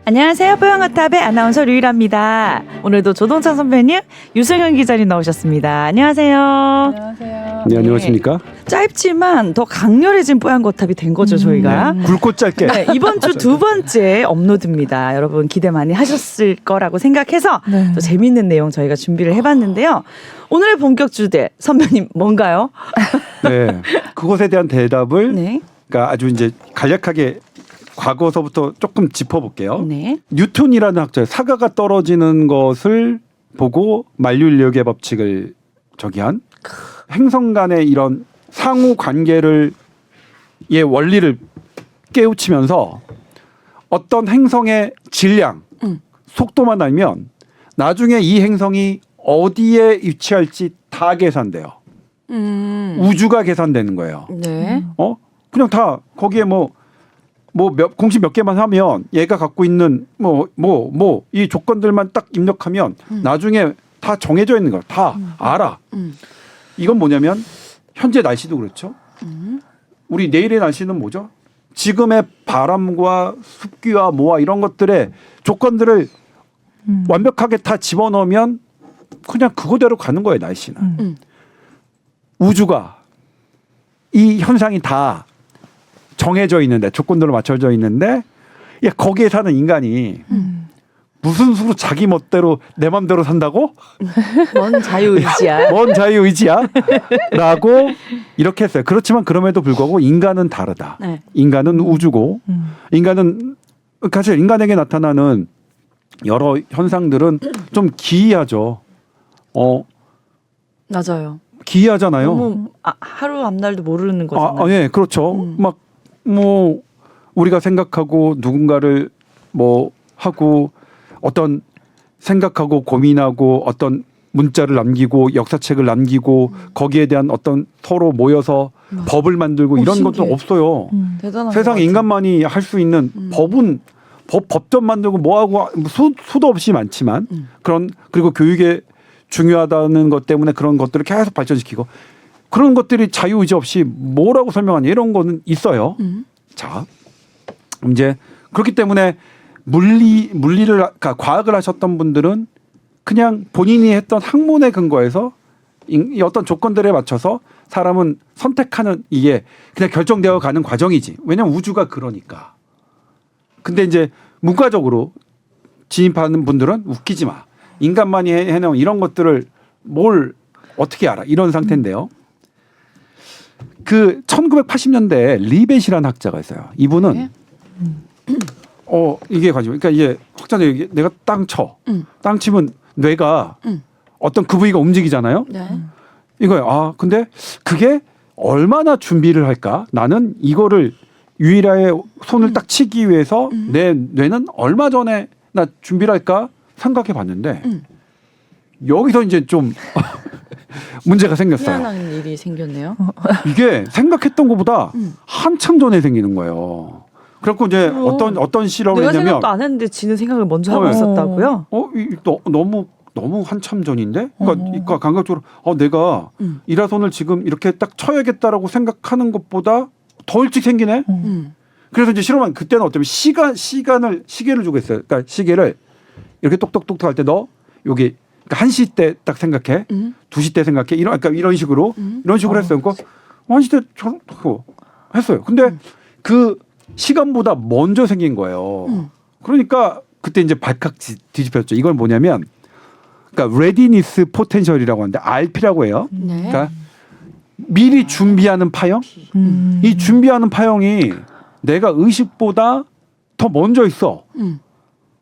안녕하세요. 뽀얀거탑의 아나운서 류일합니다. 오늘도 조동찬 선배님, 유승현 기자님 나오셨습니다. 안녕하세요. 안녕하세요. 네, 안녕하십니까? 짧지만 더 강렬해진 뽀얀거탑이 된 거죠, 저희가. 굵고 짧게. 네, 이번 주 두 번째 업로드입니다. 여러분 기대 많이 하셨을 거라고 생각해서 네. 또 재밌는 내용 저희가 준비를 해봤는데요. 오늘의 본격 주제, 선배님 뭔가요? 네, 그것에 대한 대답을 네. 그러니까 아주 이제 간략하게 과거서부터 조금 짚어볼게요. 네. 뉴턴이라는 학자의 사과가 떨어지는 것을 보고 만류인력의 법칙을 저기한 행성 간의 이런 상호 관계를 의 원리를 깨우치면서 어떤 행성의 질량, 속도만 알면 나중에 이 행성이 어디에 위치할지 다 계산돼요. 우주가 계산되는 거예요. 네. 그냥 다 거기에 공식 몇 개만 하면 얘가 갖고 있는 이 조건들만 딱 입력하면 나중에 다 정해져 있는 거야. 다 알아. 이건 뭐냐면 현재 날씨도 그렇죠. 우리 내일의 날씨는 뭐죠? 지금의 바람과 습기와 이런 것들의 조건들을 완벽하게 다 집어넣으면 그냥 그거대로 가는 거예요. 날씨는. 우주가 이 현상이 다 정해져 있는데 조건들로 맞춰져 있는데 거기에 사는 인간이 무슨 수로 자기 멋대로 내 맘대로 산다고? 뭔 자유의지야. 뭔 자유의지야? 라고 이렇게 했어요. 그렇지만 그럼에도 불구하고 인간은 다르다. 네. 인간은 우주고 인간은 사실 인간에게 나타나는 여러 현상들은 좀 기이하죠. 맞아요. 기이하잖아요. 너무 하루 앞날도 모르는 거잖아요. 예, 그렇죠. 우리가 생각하고 누군가를 하고 어떤 생각하고 고민하고 어떤 문자를 남기고 역사책을 남기고 거기에 대한 어떤 서로 모여서 법을 만들고 이런 신기해. 것도 없어요. 대단한 세상 것 인간만이 할 수 있는 법은 법전 만들고 뭐하고 수도 없이 많지만 그리고 교육에 중요하다는 것 때문에 그런 것들을 계속 발전시키고 그런 것들이 자유의지 없이 뭐라고 설명하냐 이런 거는 있어요. 자, 이제 그렇기 때문에 그러니까 과학을 하셨던 분들은 그냥 본인이 했던 학문에 근거해서 이 어떤 조건들에 맞춰서 사람은 선택하는 이게 그냥 결정되어 가는 과정이지. 왜냐하면 우주가 그러니까. 근데 이제 문과적으로 진입하는 분들은 웃기지 마. 인간만이 해놓은 이런 것들을 뭘 어떻게 알아? 이런 상태인데요. 그 1980년대에 리벳이라는 학자가 있어요. 이분은 네. 이게 가지고 그러니까 이게 확장돼 내가 땅 치면 뇌가 어떤 그 부위가 움직이잖아요. 네. 이거요. 근데 그게 얼마나 준비를 할까? 나는 이거를 유일하게 손을 딱 치기 위해서 내 뇌는 얼마 전에 나 준비를 할까 생각해 봤는데 여기서 이제 좀 문제가 생겼어요. 희한한 일이 생겼네요. 이게 생각했던 것보다 한참 전에 생기는 거예요. 그래갖고 이제 어떤 실험을 내가 했냐면 생각도 안 했는데 지는 생각을 먼저 하고 네. 있었다고요? 너무 한참 전인데? 그러니까 감각적으로 내가 일화손을 지금 이렇게 딱 쳐야겠다라고 생각하는 것보다 더 일찍 생기네? 그래서 이제 실험한 그때는 어쩌면 시계를 주고 있어요. 그러니까 시계를 이렇게 똑똑똑똑 할 때 너 여기 그러니까 1시 때 딱 생각해. 2시 때 생각해. 이런 식으로 했어요. 그러니까 1시 때 했어요. 근데 그 시간보다 먼저 생긴 거예요. 그러니까 그때 이제 발칵 뒤집혔죠. 이건 뭐냐면 그러니까 readiness potential이라고 하는데 RP라고 해요. 네. 그러니까 미리 준비하는 파형. 이 준비하는 파형이 내가 의식보다 더 먼저 있어.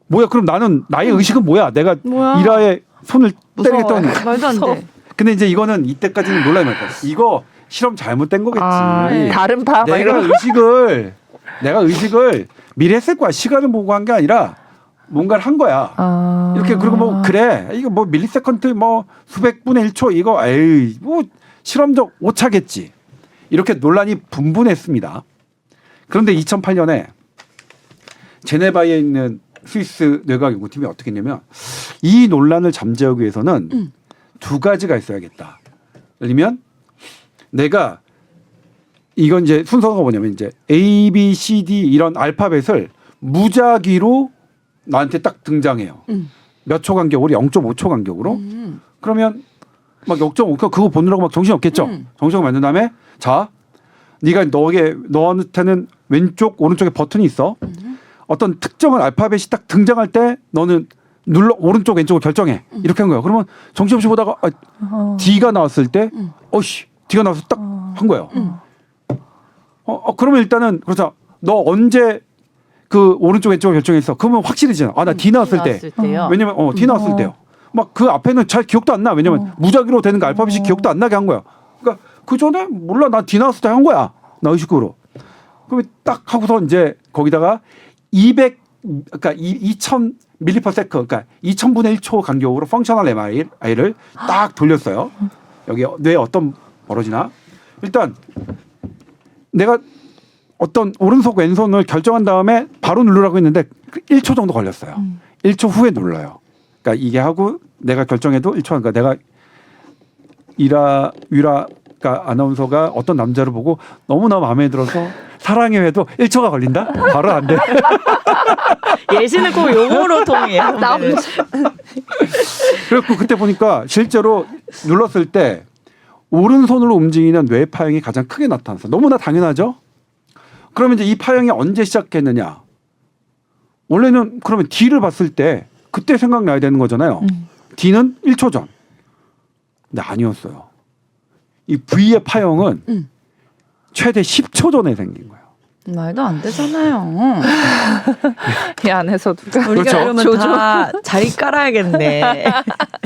뭐야? 그럼 나의 의식은 뭐야? 내가 뭐야? 일화에 손을 때리겠다는. 말도 안 돼. 근데 이제 이거는 이때까지는 놀라지 말까. 이거 실험 잘못된 거겠지. 다른 바 내가 의식을 미리 했을 거야. 시간을 보고 한 게 아니라 뭔가를 한 거야. 이렇게 그리고 그래. 이거 밀리세컨드 수백 분의 1초 이거 실험적 오차겠지. 이렇게 논란이 분분했습니다. 그런데 2008년에 제네바에 있는 스위스 뇌과학 연구팀이 어떻게 했냐면 이 논란을 잠재우기 위해서는 두 가지가 있어야겠다. 예를 들면 내가 이건 이제 순서가 뭐냐면 이제 A, B, C, D 이런 알파벳을 무작위로 나한테 딱 등장해요. 몇 초 간격으로 0.5초 간격으로. 그러면 막 0.5 그거 보느라고 막 정신 없겠죠. 정신 만든 다음에 자, 네가 너한테는 왼쪽 오른쪽에 버튼이 있어. 어떤 특정한 알파벳이 딱 등장할 때 너는 눌러 오른쪽 왼쪽을 결정해. 이렇게 한 거예요. 그러면 정신없이 보다가 D가 나왔을 때 어씨 D가 나와서 딱 한 거예요. 그러면 일단은 그렇죠. 너 언제 그 오른쪽 왼쪽을 결정했어? 그러면 확실해지잖아. 아, 나 D 나왔을 때. 왜냐면 D 나왔을 때요. 막 그 앞에는 잘 기억도 안 나. 왜냐면 무작위로 되는 거 알파벳이 기억도 안 나게 한 거야. 그러니까 그 전에 몰라 나 D 나왔을 때 한 거야. 나 의식으로. 그럼 딱 하고서 이제 거기다가 200 그러니까 2000 밀리퍼세컨 그러니까 2000분의 1초 간격으로 펑셔널 MRI를 딱 돌렸어요. 여기 뇌에 어떤 벌어지나? 일단 내가 어떤 오른손 왼손을 결정한 다음에 바로 누르라고 했는데 1초 정도 걸렸어요. 1초 후에 눌러요. 그러니까 이게 하고 내가 결정해도 1초 그러니까 내가 유라 아나운서가 어떤 남자를 보고 너무나 마음에 들어서 사랑해 해도 1초가 걸린다? 바로 안 돼. 예시는 꼭 용어로 통해요. 그래서 그때 보니까 실제로 눌렀을 때 오른손으로 움직이는 뇌 파형이 가장 크게 나타났어. 너무나 당연하죠? 그러면 이제 이 파형이 언제 시작했느냐? 원래는 그러면 D를 봤을 때 그때 생각나야 되는 거잖아요. D는 1초 전. 근데 아니었어요. 이 V의 파형은 최대 10초 전에 생긴 거예요. 말도 안 되잖아요. 이 안에서 누가 우리가 그렇죠. 그러면 다 자리 깔아야겠네.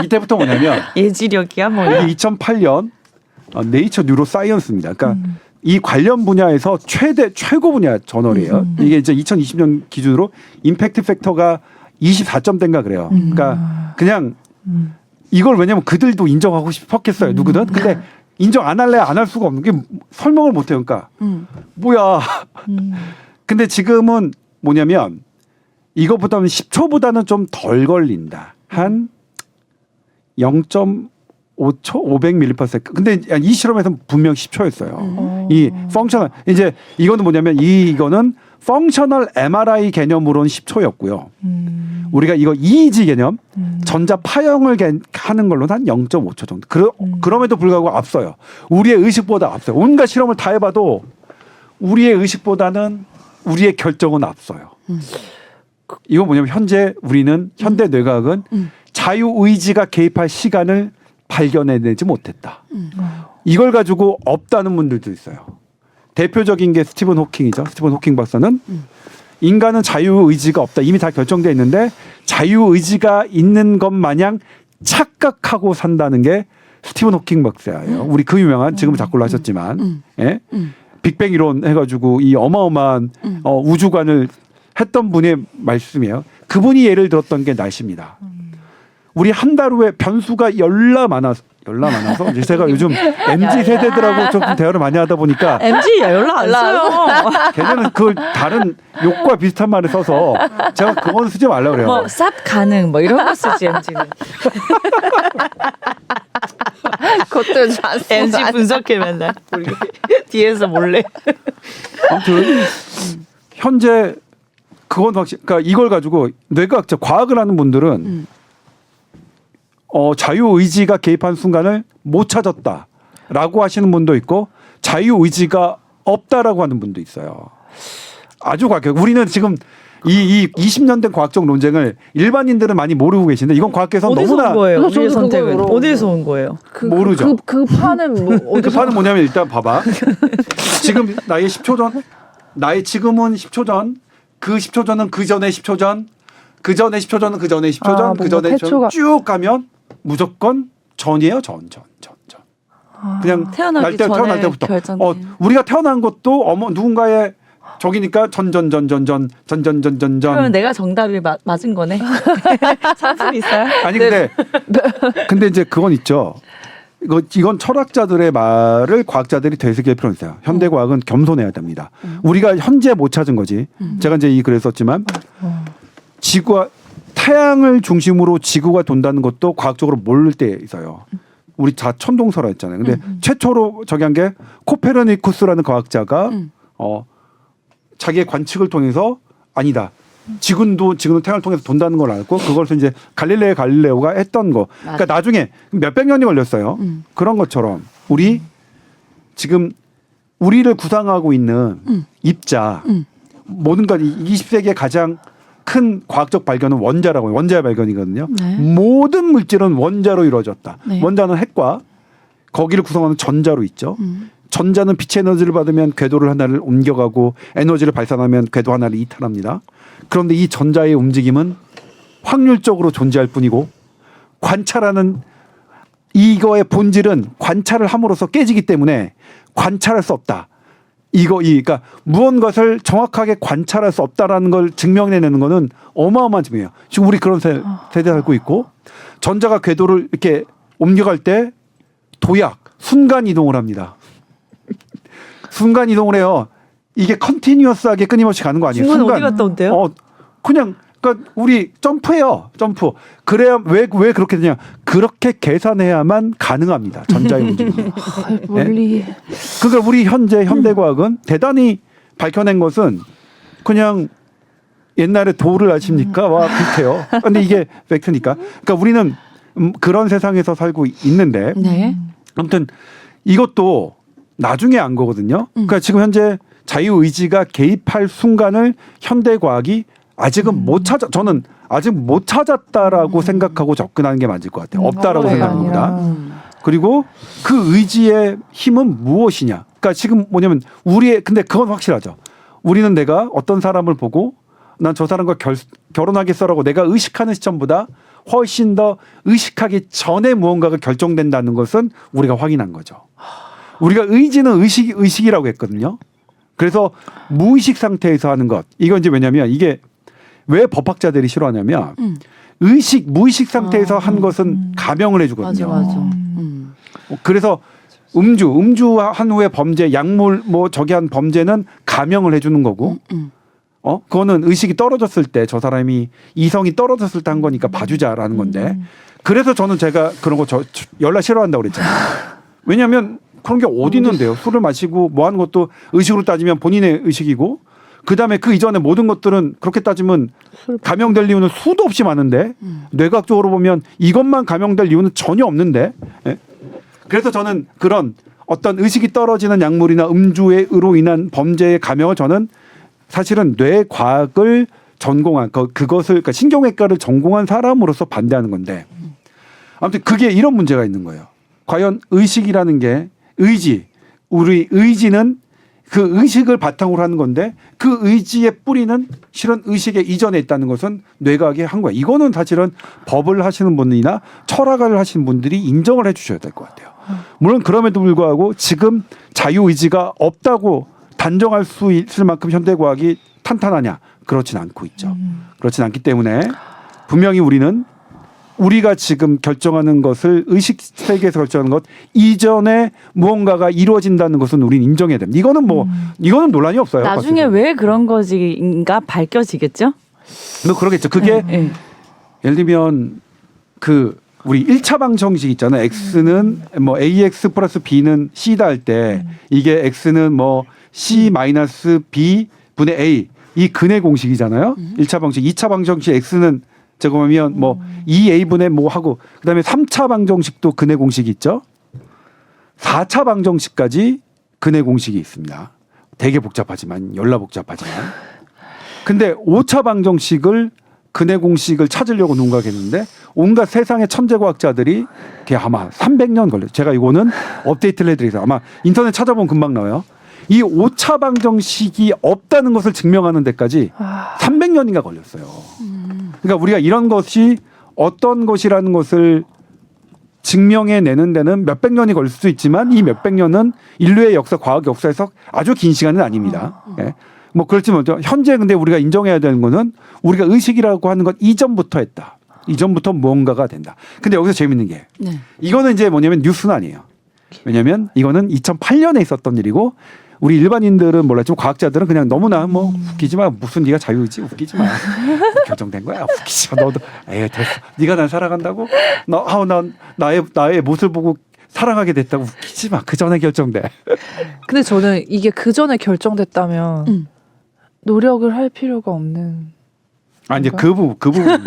이때부터 뭐냐면 예지력이야 뭐야. 이게 2008년 네이처 뉴로사이언스입니다. 그러니까 이 관련 분야에서 최고 분야 저널이에요. 이게 이제 2020년 기준으로 임팩트 팩터가 24점대인가 그래요. 그러니까 그냥 이걸 왜냐면 그들도 인정하고 싶었겠어요. 누구든. 근데 인정 안 할래 안 할 수가 없는 게 설명을 못 해요. 그러니까 뭐야. 근데 지금은 뭐냐면 이것보다는 10초보다는 좀 덜 걸린다. 한 0.5초 500ml. 근데 이 실험에서는 분명 10초였어요. 이 펑셔널 이제 이거는 뭐냐면 이거는 펑셔널 MRI 개념으로는 10초였고요. 우리가 이거 EEG 개념 전자 파형을 하는 걸로는 한 0.5초 정도. 그럼에도 불구하고 앞서요. 우리의 의식보다 앞서요. 온갖 실험을 다 해봐도 우리의 의식보다는 우리의 결정은 앞서요. 이건 뭐냐면 현재 우리는 현대 뇌과학은 자유의지가 개입할 시간을 발견해내지 못했다. 이걸 가지고 없다는 분들도 있어요. 대표적인 게 스티븐 호킹이죠. 스티븐 호킹 박사는 인간은 자유의지가 없다. 이미 다 결정되어 있는데 자유의지가 있는 것 마냥 착각하고 산다는 게 스티븐 호킹 박사예요. 우리 그 유명한 지금 작고를 하셨지만 예? 빅뱅 이론 해가지고 이 어마어마한 우주관을 했던 분의 말씀이에요. 그분이 예를 들었던 게 날씨입니다. 우리 한 달 후에 변수가 열나 많아서 이제 제가 요즘 MZ 세대들하고 조금 대화를 많이 하다 보니까 MG 연락 안 써요. 걔네는 그걸 다른 욕과 비슷한 말을 써서 제가 그건 쓰지 말라고 그래요. 뭐 쌉 가능 뭐 이런 거 쓰지 MG는. 그것도 잘 써. MG 분석해 맨날 우리 뒤에서 몰래. 아무튼 현재 그건 확실. 그러니까 이걸 가지고 뇌과학자 과학을 하는 분들은 자유의지가 개입한 순간을 못 찾았다라고 하시는 분도 있고 자유의지가 없다라고 하는 분도 있어요. 아주 과학적. 우리는 지금 이 20년 된 과학적 논쟁을 일반인들은 많이 모르고 계신데 이건 과학계에서 어디서 너무나 온 거예요? 저도 우리의 선택은 그걸 물어보고. 어디서 온 거예요? 모르죠. 그 판은 뭐 그 어디서 판은 뭐냐면 일단 봐봐. 지금 나의 10초 전, 나의 지금은 10초 전, 그 10초 전은 그 전에 10초 전, 그 전에 10초 전은 그 전에 10초 전, 그 전에 10초 전 쭉 가면 무조건 전이에요. 전. 그냥 태어나기 전에 태어날 때부터. 결정돼요. 우리가 태어난 것도 누군가의 적이니까 전전. 그러면 내가 정답이 맞은 거네. 상품 있어요? 아니 근데 이제 그건 있죠. 이건 철학자들의 말을 과학자들이 되새길 필요는 있어요. 현대 과학은 겸손해야 됩니다. 우리가 현재 못 찾은 거지. 제가 이제 이 글을 썼지만 지구가 태양을 중심으로 지구가 돈다는 것도 과학적으로 모를 때 있어요. 우리 다 천동설화 했잖아요. 근데 최초로 저기 한 게 코페르니쿠스라는 과학자가 자기의 관측을 통해서 아니다. 지금도 태양을 통해서 돈다는 걸 알고 그것을 이제 갈릴레오가 했던 거. 그러니까 나중에 몇백 년이 걸렸어요. 그런 것처럼 우리 지금 우리를 구상하고 있는 입자 모든 것 20세기의 가장 큰 과학적 발견은 원자의 발견이거든요. 네. 모든 물질은 원자로 이루어졌다. 네. 원자는 핵과 거기를 구성하는 전자로 있죠. 전자는 빛의 에너지를 받으면 궤도를 하나를 옮겨가고 에너지를 발산하면 궤도 하나를 이탈합니다. 그런데 이 전자의 움직임은 확률적으로 존재할 뿐이고 관찰하는 이거의 본질은 관찰을 함으로써 깨지기 때문에 관찰할 수 없다. 그러니까 무언가를 정확하게 관찰할 수 없다라는 걸 증명해내는 거는 어마어마한 증명이에요. 지금 우리 그런 세대 살고 있고 전자가 궤도를 이렇게 옮겨갈 때 도약, 순간 이동을 합니다. 순간 이동을 해요. 이게 컨티뉴어스하게 끊임없이 가는 거 아니에요? 중간에 어디 갔다 온대요? 그냥 그러니까 우리 점프해요. 점프. 그래야 왜 그렇게 되냐? 그렇게 계산해야만 가능합니다. 전자의 움직임. 멀리. 그러니까 우리 현대 과학은 대단히 밝혀낸 것은 그냥 옛날에 도를 아십니까?와 비슷해요. 그런데 이게 팩트니까. 그러니까 우리는 그런 세상에서 살고 있는데 네. 아무튼 이것도 나중에 안 거거든요. 그러니까 지금 현재 자유의지가 개입할 순간을 현대 과학이 아직은 저는 아직 못 찾았다라고 생각하고 접근하는 게 맞을 것 같아요. 없다라고 생각합니다. 그리고 그 의지의 힘은 무엇이냐? 그러니까 지금 뭐냐면 근데 그건 확실하죠. 우리는 내가 어떤 사람을 보고 난 저 사람과 결혼하겠어라고 내가 의식하는 시점보다 훨씬 더 의식하기 전에 무언가가 결정된다는 것은 우리가 확인한 거죠. 우리가 의지는 의식이라고 했거든요. 그래서 무의식 상태에서 하는 것. 이건 이제 왜냐면 이게 왜 법학자들이 싫어하냐면 무의식 상태에서 한 것은 감형을 해주거든요. 맞아. 그래서 음주한 후에 범죄, 약물 저기 한 범죄는 감형을 해주는 거고, 그거는 의식이 떨어졌을 때 저 사람이 이성이 떨어졌을 때 한 거니까 봐주자라는 건데, 그래서 제가 그런 거 연락 싫어한다고 그랬잖아요. 왜냐하면 그런 게 어디 있는데요? 술을 마시고 뭐 하는 것도 의식으로 따지면 본인의 의식이고. 그다음에 그 이전에 모든 것들은 그렇게 따지면 감형될 이유는 수도 없이 많은데 뇌과학적으로 보면 이것만 감형될 이유는 전혀 없는데 예? 그래서 저는 그런 어떤 의식이 떨어지는 약물이나 음주로 인한 범죄의 감형을 저는 사실은 뇌과학을 전공한 그것을 그러니까 신경외과를 전공한 사람으로서 반대하는 건데 아무튼 그게 이런 문제가 있는 거예요. 과연 의식이라는 게 우리 의지는 그 의식을 바탕으로 하는 건데 그 의지의 뿌리는 실은 의식에 이전에 있다는 것은 뇌과학이 한 거야. 이거는 사실은 법을 하시는 분이나 철학을 하시는 분들이 인정을 해 주셔야 될 것 같아요. 물론 그럼에도 불구하고 지금 자유의지가 없다고 단정할 수 있을 만큼 현대과학이 탄탄하냐? 그렇진 않고 있죠. 그렇진 않기 때문에 분명히 우리가 지금 결정하는 것을 의식 세계에서 결정하는 것 이전에 무언가가 이루어진다는 것은 우리는 인정해야 됩니다. 이거는 논란이 없어요. 나중에 왜 그런 것인가 밝혀지겠죠? 그러겠죠. 그게 예를 들면 우리 1차 방정식 있잖아요. X는 AX 플러스 B는 C다 할 때 이게 X는 C 마이너스 B 분의 A 이 근의 공식이잖아요. 1차 방정식. 2차 방정식 X는 제곱하면 2A분의 하고 그다음에 3차 방정식도 근의 공식이 있죠. 4차 방정식까지 근의 공식이 있습니다. 되게 복잡하지만 근데 5차 방정식을 근의 공식을 찾으려고 누군가 했는데 온갖 세상의 천재과학자들이 그게 아마 300년 걸려요. 제가 이거는 업데이트를 해드리겠습니다. 아마 인터넷 찾아보면 금방 나와요. 이 5차 방정식이 없다는 것을 증명하는 데까지 300년인가 걸렸어요. 그러니까 우리가 이런 것이 어떤 것이라는 것을 증명해내는 데는 몇백 년이 걸릴 수도 있지만 이 몇백 년은 인류의 역사, 과학 역사에서 아주 긴 시간은 아닙니다. 예. 그렇지만 현재 근데 우리가 인정해야 되는 거는 우리가 의식이라고 하는 것 이전부터 했다. 이전부터 무언가가 된다. 근데 여기서 재밌는 게 이거는 이제 뭐냐면 뉴스는 아니에요. 왜냐하면 이거는 2008년에 있었던 일이고 우리 일반인들은 몰랐지만 과학자들은 그냥 너무나 웃기지 마. 무슨 네가 자유의지 웃기지 마. 결정된 거야. 웃기지 마. 너도 됐어. 네가 날 사랑한다고? 난 나의 모습을 보고 사랑하게 됐다고 웃기지 마. 그 전에 결정돼. 근데 저는 이게 그 전에 결정됐다면 노력을 할 필요가 없는 이제 그 부분이에요.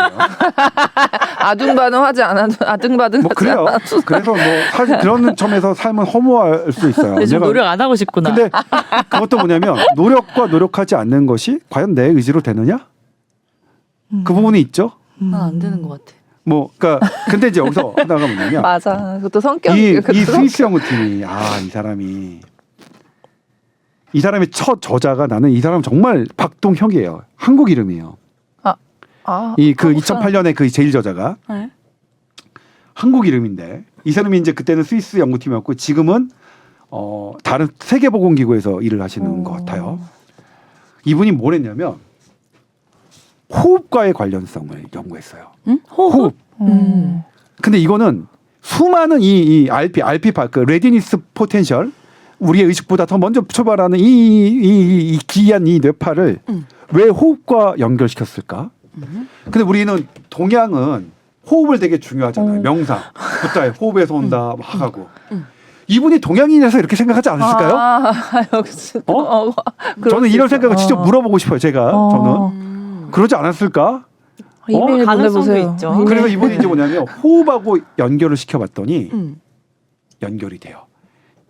아둥바둥하지 않아도 아둥바둥. 뭐 그래요. 그래서 뭐 사실 그런 점에서 삶은 허무할 수 있어요. 요즘 노력 안 하고 싶구나. 근데 그것도 뭐냐면 노력과 노력하지 않는 것이 과연 내 의지로 되느냐? 그 부분이 있죠. 안 되는 것 같아. 뭐 그러니까 근데 이제 여기서 하나가 뭐냐면 맞아. 그것도 성격. 이 스위스 연구팀이 이 사람의 첫 저자가 나는 이 사람 정말 박동혁이에요. 한국 이름이에요. 이 그 2008년에 그 제일 저자가 네. 한국 이름인데 이 사람이 이제 그때는 스위스 연구팀이었고 지금은 다른 세계보건기구에서 일을 하시는 것 같아요. 이분이 뭘 했냐면 호흡과의 관련성을 연구했어요. 응? 호흡. 근데 이거는 수많은 이 RP 그 레디니스 포텐셜 우리의 의식보다 더 먼저 출발하는 이 기이한 이 뇌파를 왜 호흡과 연결시켰을까? 근데 우리는 동양은 호흡을 되게 중요하잖아요. 명상, 부타에 호흡에서 온다 막 하고. 이분이 동양인이라서 이렇게 생각하지 않았을까요? 역시. 저는 이런 생각을 직접 물어보고 싶어요. 제가 저는 그러지 않았을까? 이메일 가능성도 보내보세요. 있죠. 그래서 이분이 이제 뭐냐면 호흡하고 연결을 시켜봤더니 연결이 돼요.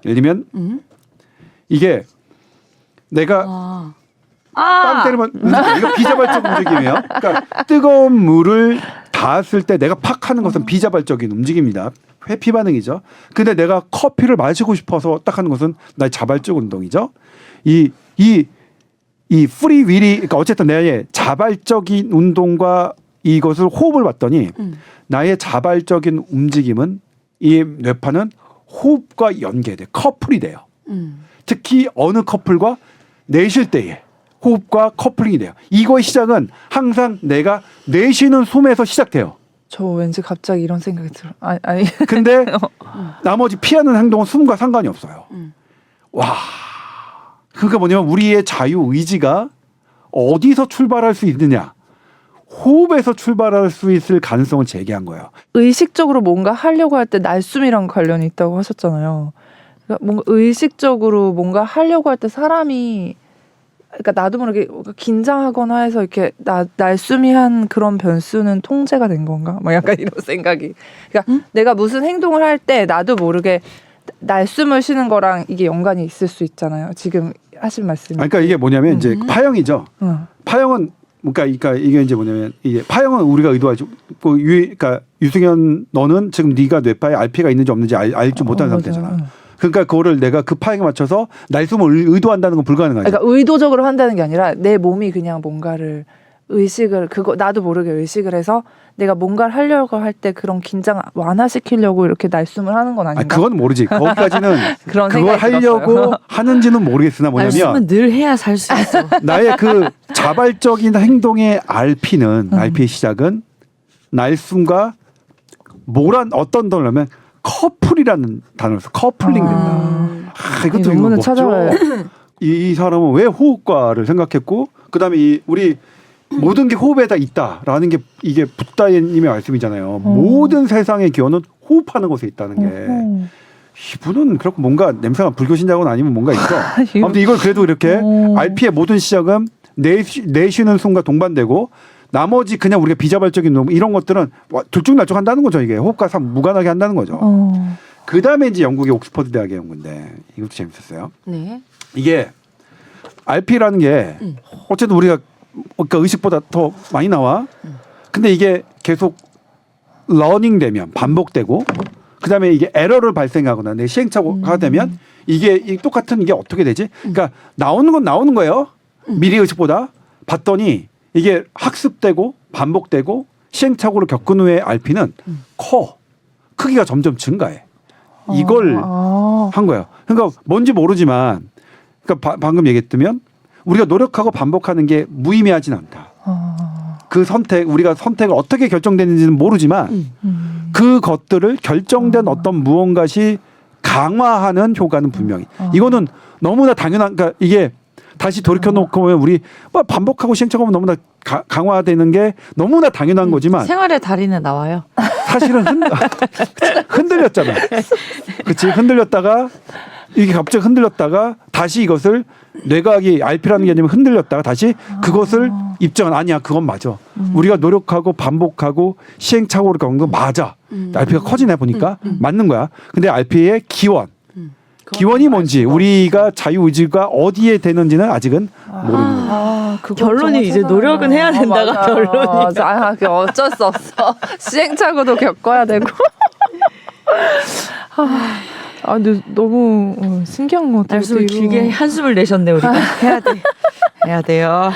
예를 들면 이게 내가 땀 때리면 이거 비자발적 움직임이에요. 그러니까 뜨거운 물을 닿았을 때 내가 팍 하는 것은 비자발적인 움직임입니다. 회피 반응이죠. 근데 내가 커피를 마시고 싶어서 딱 하는 것은 나의 자발적 운동이죠. 이 프리 윌이 그러니까 어쨌든 나의 자발적인 운동과 이것을 호흡을 봤더니 나의 자발적인 움직임은 이 뇌파는 호흡과 연계돼 커플이 돼요. 특히 어느 커플과 내쉴 때에 호흡과 커플링이 돼요. 이거의 시작은 항상 내가 내쉬는 숨에서 시작돼요. 저 왠지 갑자기 이런 생각이 들어. 아니. 근데 나머지 피하는 행동은 숨과 상관이 없어요. 와. 그러니까 뭐냐면 우리의 자유 의지가 어디서 출발할 수 있느냐. 호흡에서 출발할 수 있을 가능성을 제기한 거예요. 의식적으로 뭔가 하려고 할 때 날숨이랑 관련이 있다고 하셨잖아요. 그러니까 뭔가 의식적으로 뭔가 하려고 할 때 사람이 그러니까 나도 모르게 긴장하거나 해서 이렇게 날숨이 한 그런 변수는 통제가 된 건가? 막 약간 이런 생각이. 그러니까 내가 무슨 행동을 할 때 나도 모르게 날숨을 쉬는 거랑 이게 연관이 있을 수 있잖아요. 지금 하신 말씀이. 그러니까 이게 뭐냐면 이제 파형이죠. 파형은 그러니까 이게 이제 뭐냐면 이게 파형은 우리가 의도하지. 그러니까 유승현 너는 지금 네가 뇌파에 RP가 있는지 없는지 알지 못한 상태잖아. 그러니까 그거를 내가 그 파형에 맞춰서 날숨을 의도한다는 건 불가능하죠. 그러니까 의도적으로 한다는 게 아니라 내 몸이 그냥 뭔가를 의식을 나도 모르게 의식을 해서 내가 뭔가를 하려고 할 때 그런 긴장 완화시키려고 이렇게 날숨을 하는 건 아닌가? 그건 모르지. 거기까지는 그런 그걸 생각이 하려고 들었어요. 하는지는 모르겠으나 뭐냐면 말씀은 늘 해야 살 수 있어. 나의 그 자발적인 행동의 RP의 시작은 날숨과 어떤 단어냐면 커플이라는 단어로 써. 커플링 된다. 이것도 이 이거 논문을 먹죠. 찾아봐요. 이 사람은 왜 호흡과를 생각했고 그다음에 우리 모든 게 호흡에다 있다라는 게 이게 붓다님의 말씀이잖아요. 모든 세상의 기원은 호흡하는 곳에 있다는 게 이분은 그렇고 뭔가 냄새가 불교신자고는 아니면 뭔가 있어. 아무튼 이걸 그래도 이렇게 RP의 모든 시작은 내쉬는 숨과 동반되고 나머지 그냥 우리가 비자발적인 놈 이런 것들은 들쭉날쭉한다는 거죠. 이게 호흡과 무관하게 한다는 거죠. 그 다음에 이제 영국의 옥스퍼드 대학의 연구인데 이것도 재밌었어요. 네. 이게 RP라는 게 어쨌든 우리가 그러니까 의식보다 더 많이 나와. 근데 이게 계속 러닝 되면 반복되고 그다음에 이게 에러를 발생하거나 내 시행착오가 되면 이게 똑같은 이게 어떻게 되지? 그러니까 나오는 건 나오는 거예요. 미리 의식보다 봤더니 이게 학습되고 반복되고 시행착오를 겪은 후에 RP는 커. 크기가 점점 증가해. 이걸 한 거예요. 그러니까 뭔지 모르지만 그러니까 방금 얘기했다면 우리가 노력하고 반복하는 게 무의미하진 않다. 그 우리가 선택을 어떻게 결정되는지는 모르지만 그것들을 결정된 어떤 무언가시 강화하는 효과는 분명히. 이거는 너무나 당연한, 그러니까 이게 다시 돌이켜놓고 보면 우리 반복하고 시행착오하면 너무나 강화되는 게 너무나 당연한 거지만 생활의 달인은 나와요. 사실은 흔들렸잖아. 그렇지? 흔들렸다가 이게 갑자기 흔들렸다가 다시 이것을 뇌과학이 RP라는 개념이 흔들렸다가 다시 그것을 입장은 아니야. 그건 맞아. 우리가 노력하고 반복하고 시행착오를 겪는 건 맞아. RP가 커지네 보니까 맞는 거야. 근데 RP의 기원이 뭔지 우리가 자유의지가 어디에 되는지는 아직은 모르는 거야. 결론이 이제 노력은 해야 된다가 결론이. 맞아. 그 어쩔 수 없어. 시행착오도 겪어야 되고. 근데 너무 신기한 것 같아요. 날숨을 길게 한숨을 내셨네 우리가. 해야 돼. 해야 돼요.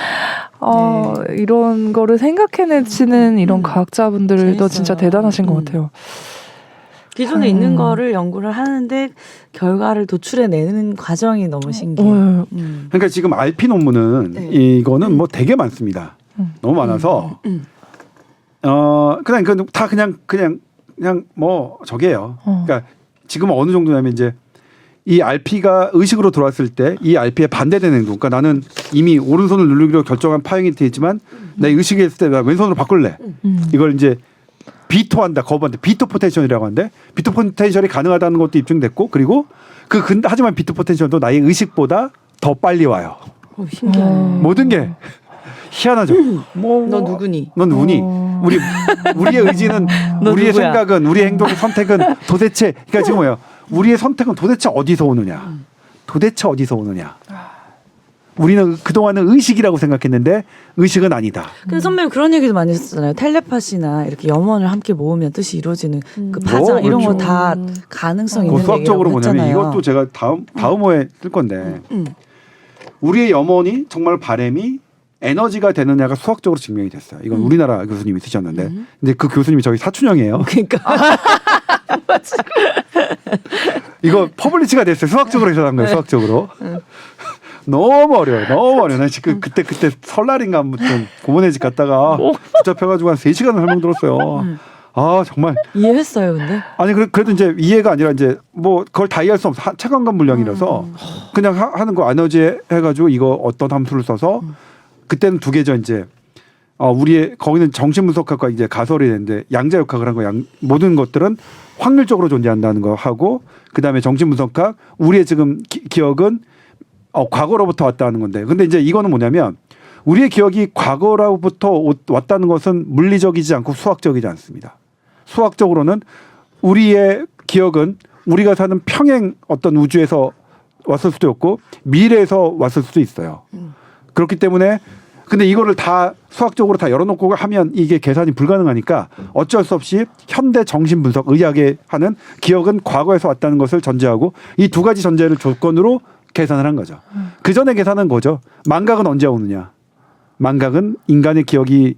이런 거를 생각해내시는 이런 과학자분들도 재밌어요. 진짜 대단하신 것 같아요. 기존에 있는 거를 연구를 하는데 결과를 도출해내는 과정이 너무 신기해요. 그러니까 지금 RP 논문은 네. 이거는 뭐 되게 많습니다. 너무 많아서 그냥 다 그냥 뭐 저게요. 그러니까 지금 어느 정도냐면 이제 이 RP가 의식으로 들어왔을 때 이 RP에 반대되는 행동. 그러니까 나는 이미 오른손을 누르기로 결정한 파형이 되지만 내 의식이 있을 때 나 왼손으로 바꿀래. 이걸 이제 비토한다, 거부한다. 비토 포텐셜이라고 하는데 비토 포텐셜이 가능하다는 것도 입증됐고 그리고 하지만 비토 포텐셜도 나의 의식보다 더 빨리 와요. 신기해. 모든 게 희한하죠. 너 누구니? 넌 누구니? 우리의 의지는 너 우리의 누구야? 생각은 우리의 행동의 선택은 도대체 그러니까 지금 뭐예요? 우리의 선택은 도대체 어디서 오느냐? 도대체 어디서 오느냐? 우리는 그동안은 의식이라고 생각했는데 의식은 아니다. 근데 선배님 그런 얘기도 많이 했었잖아요. 텔레파시나 이렇게 염원을 함께 모으면 뜻이 이루어지는 그 파장 이런 거 그렇죠. 다 가능성 있는 수학적으로 얘기라고 뭐냐면 했잖아요. 이것도 제가 다음 호에 쓸 건데 우리의 염원이 정말 바람이 에너지가 되느냐가 수학적으로 증명이 됐어요. 이건 우리나라 교수님이 쓰셨는데 근데 그 교수님이 저희 사촌형이에요. 그러니까 이거 퍼블리시가 됐어요. 수학적으로 해석한 거예요. 수학적으로. 너무 어려워요. 너무 어려워요. 나 지금 그때 설날인가 아무튼 고모네 집 갔다가 붙잡혀가지고 한 3시간을 설명 들었어요. 아 정말 이해했어요, 근데. 아니 그래도 이제 이해가 아니라 이제 뭐 그걸 다 이해할 수 없어. 체감관 물량이라서 그냥 하는 거 에너지 해가지고 이거 어떤 함수를 써서 그때는 두 개죠 이제. 우리의 거기는 정신분석학과 이제 가설이 되는데 양자역학을 한 거 모든 것들은 확률적으로 존재한다는 거 하고 그 다음에 정신분석학 우리의 지금 기억은 과거로부터 왔다는 건데 근데 이제 이거는 뭐냐면 우리의 기억이 과거로부터 왔다는 것은 물리적이지 않고 수학적이지 않습니다. 수학적으로는 우리의 기억은 우리가 사는 평행 어떤 우주에서 왔을 수도 있고 미래에서 왔을 수도 있어요. 그렇기 때문에 근데 이거를 다 수학적으로 다 열어놓고 하면 이게 계산이 불가능하니까 어쩔 수 없이 현대 정신분석 의학에 하는 기억은 과거에서 왔다는 것을 전제하고 이 두 가지 전제를 조건으로 계산을 한 거죠. 그 전에 계산한 거죠. 망각은 언제 오느냐. 망각은 인간의 기억에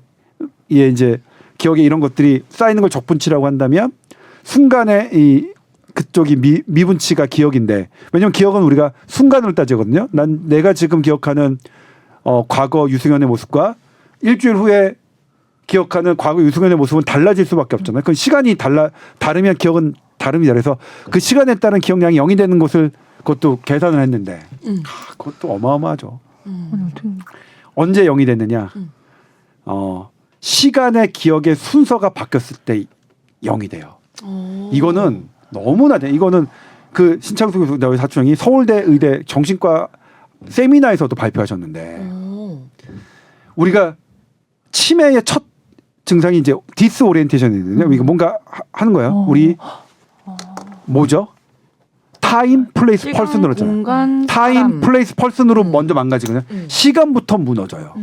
기억에 이런 것들이 쌓이는 걸 적분치라고 한다면 순간에 그쪽이 미분치가 기억인데 왜냐하면 기억은 우리가 순간으로 따지거든요. 내가 지금 기억하는 과거 유승현의 모습과 일주일 후에 기억하는 과거 유승현의 모습은 달라질 수밖에 없잖아요. 그 시간이 다르면 기억은 다릅니다. 그래서 그 시간에 따른 기억량이 0이 되는 것을 그것도 계산을 했는데 그것도 어마어마하죠. 언제 0이 됐느냐? 시간의 기억의 순서가 바뀌었을 때 0이 돼요. 이거는 너무나 돼. 이거는 그 신창수 교수 저희 사촌형이 서울대 의대 정신과 세미나에서도 발표하셨는데 우리가 치매의 첫 증상이 이제 디스오리엔테이션이거든요. 이거 뭔가 하는 거예요. 우리 뭐죠? 타임, 플레이스, 펄슨으로 잖아요. 타임, 플레이스, 펄슨으로 먼저 망가지거든요. 시간부터 무너져요.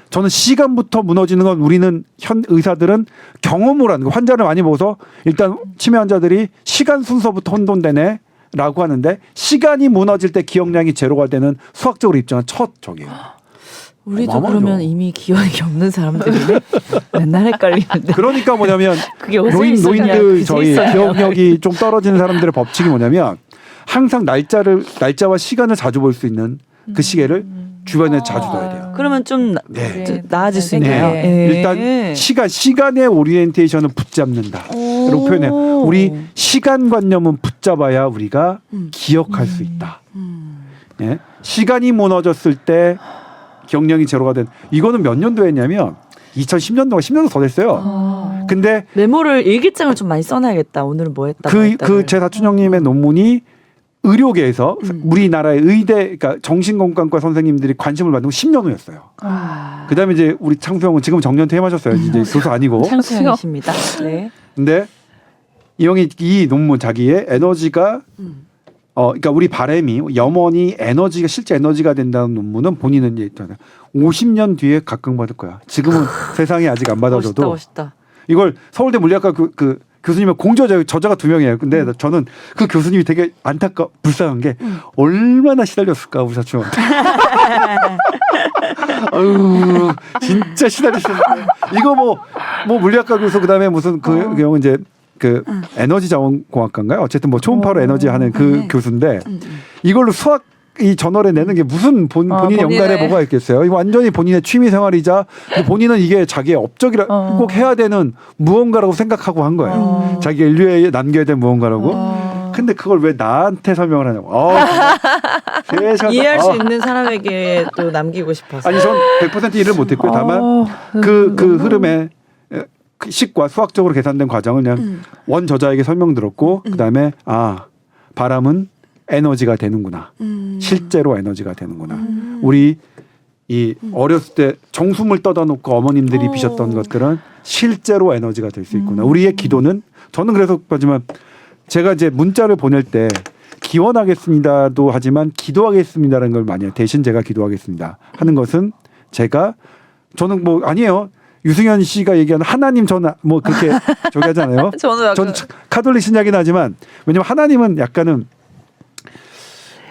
저는 시간부터 무너지는 건 우리는 의사들은 경험을 하는 거. 환자를 많이 보고서 일단 치매 환자들이 시간 순서부터 혼돈되네 라고 하는데 시간이 무너질 때 기억량이 제로가 되는 수학적으로 입증한 첫 적이에요. 우리도 어마어마하죠. 그러면 이미 기억이 없는 사람들이네. 맨날 헷갈리는데. 그러니까 뭐냐면 그게 어디서 있었냐, 노인들 그게 저희 있었냐. 기억력이 좀 떨어지는 사람들의 법칙이 뭐냐면 항상 날짜와 시간을 자주 볼 수 있는 그 시계를 주변에 자주 둬야 돼요. 그러면 좀 네. 나아질 수 네. 있나요? 네. 일단 시간의 오리엔테이션을 붙잡는다. 라고 표현해요. 우리 시간관념은 붙잡아야 우리가 기억할 수 있다. 예? 시간이 무너졌을 때 기억량이 제로가 된 이거는 몇 년도에 했냐면 2010년도가 10년도 더 됐어요. 근데 메모를 일기장을 좀 많이 써놔야겠다. 오늘은 뭐 했다. 그 제 사촌 형님의 논문이 의료계에서 우리나라의 의대, 그러니까 정신건강과 선생님들이 관심을 받는 건 10년 후였어요. 그다음에 이제 우리 창수형은 지금 정년 퇴임하셨어요. 이제 교수 아니고. 창수형이십니다. 네. 근데 이 형이 이 논문 자기의 에너지가 그러니까 우리 바람이 염원이 에너지가 실제 에너지가 된다는 논문은 본인은 이제 50년 뒤에 각광받을 거야. 지금은 세상에 아직 안 받아줘도 멋있다. 이걸 서울대 물리학과 그 교수님의 저자가 2명이에요. 근데 저는 그 교수님이 되게 불쌍한 게 얼마나 시달렸을까 우리 사촌한테. 아유 진짜 시달리셨는데 이거 뭐 물리학과 교수 그다음에 무슨 그 경우 이제 그 에너지 자원공학과인가요? 어쨌든 뭐 초음파로 에너지 하는 그 교수인데 이걸로 수학 이 저널에 내는 게 무슨 본인의 연관에 뭐가 있겠어요? 이거 완전히 본인의 취미 생활이자 본인은 이게 자기의 업적이라 꼭 해야 되는 무언가라고 생각하고 한 거예요. 자기 인류에 남겨야 될 무언가라고. 근데 그걸 왜 나한테 설명을 하냐고. 이해할 수 있는 사람에게 또 남기고 싶어서. 아니 전 100% 이해를 못했고요. 다만 그 흐름에 식과 수학적으로 계산된 과정을 그냥 원 저자에게 설명 들었고 그다음에 바람은 에너지가 되는구나. 실제로 에너지가 되는구나. 우리 이 어렸을 때 정숨을 떠다 놓고 어머님들이 비셨던 것들은 실제로 에너지가 될 수 있구나. 우리의 기도는 저는 그래서 하지만 제가 이제 문자를 보낼 때 기원하겠습니다도 하지만 기도하겠습니다라는 걸 많이 해요. 대신 제가 기도하겠습니다 하는 것은 저는 뭐 아니에요. 유승현 씨가 얘기하는 하나님 저는 뭐 그렇게 저기 하잖아요. 저는 카톨릭 신자긴 하지만 왜냐면 하나님은 약간은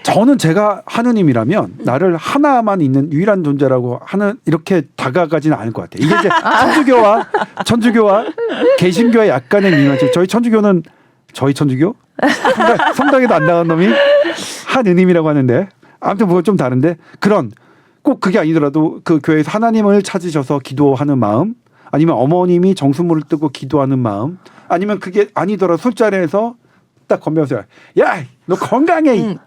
저는 제가 하느님이라면 나를 하나만 있는 유일한 존재라고 하는 이렇게 다가가지는 않을 것 같아요. 이게 이제 천주교와 개신교의 약간의 미묘하죠. 저희 천주교 성당에도 안 나간 놈이 한은임이라고 하는데 아무튼 뭐 좀 다른데 그런 꼭 그게 아니더라도 그 교회에서 하나님을 찾으셔서 기도하는 마음 아니면 어머님이 정수물을 뜨고 기도하는 마음 아니면 그게 아니더라도 술자리에서 딱 건배하면서 야 너 건강해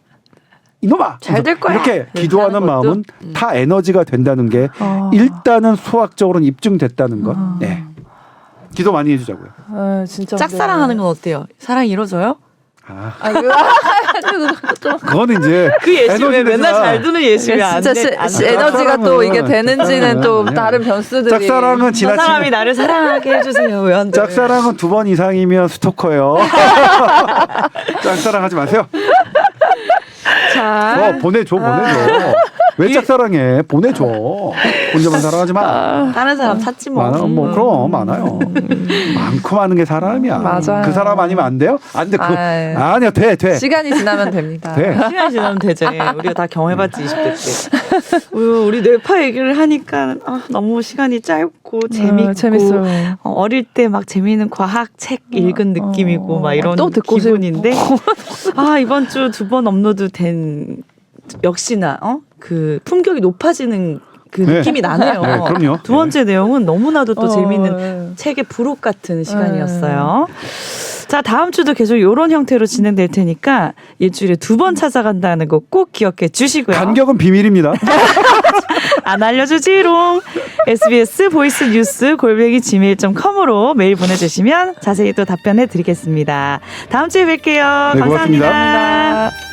이놈아 잘 될 거야 이렇게 기도하는 마음은 다 에너지가 된다는 게 일단은 수학적으로는 입증됐다는 것. 네. 기도 많이 해주자고요. 진짜 짝사랑하는 건 어때요? 사랑이 이루어져요? 그거는 이제 그 예시에 맨날 잘 드는 예시면 안 돼. 진짜 에너지가 또 이게 되는지는 또 다른 변수들이. 짝사랑은 저 사람이 나를 사랑하게 해주세요. 왜 안 돼? 짝사랑은 2번 이상이면 스토커예요. 짝사랑하지 마세요. 자, 보내줘. 왜 짝사랑해? 보내줘. 혼자만 사랑하지 마. 다른 사람 찾지 뭐. 그럼 많아요. 많고 많은 게 사람이야. 맞아요. 그 사람 아니면 안 돼요? 안 돼. 아니야 돼. 시간이 지나면 됩니다. 돼. 시간이 지나면 되죠. 우리가 다 경험해봤지 20대 때. 우리 뇌파 얘기를 하니까 너무 시간이 짧고 재밌고 재밌어요. 어릴 때 막 재미있는 과학 책 읽은 느낌이고 막 이런 또 듣고 기분인데 이번 주 2번 업로드된 역시나 그 품격이 높아지는 그 느낌이 나네요. 네, 그럼요. 두 번째 내용은 너무나도 또 재미있는 책의 부록 같은 시간이었어요. 자, 다음 주도 계속 이런 형태로 진행될 테니까 일주일에 2번 찾아간다는 거 꼭 기억해 주시고요. 간격은 비밀입니다. 안 알려주지롱. SBS 보이스 뉴스 @gmail.com으로 메일 보내주시면 자세히 또 답변해 드리겠습니다. 다음 주에 뵐게요. 네, 고맙습니다. 감사합니다.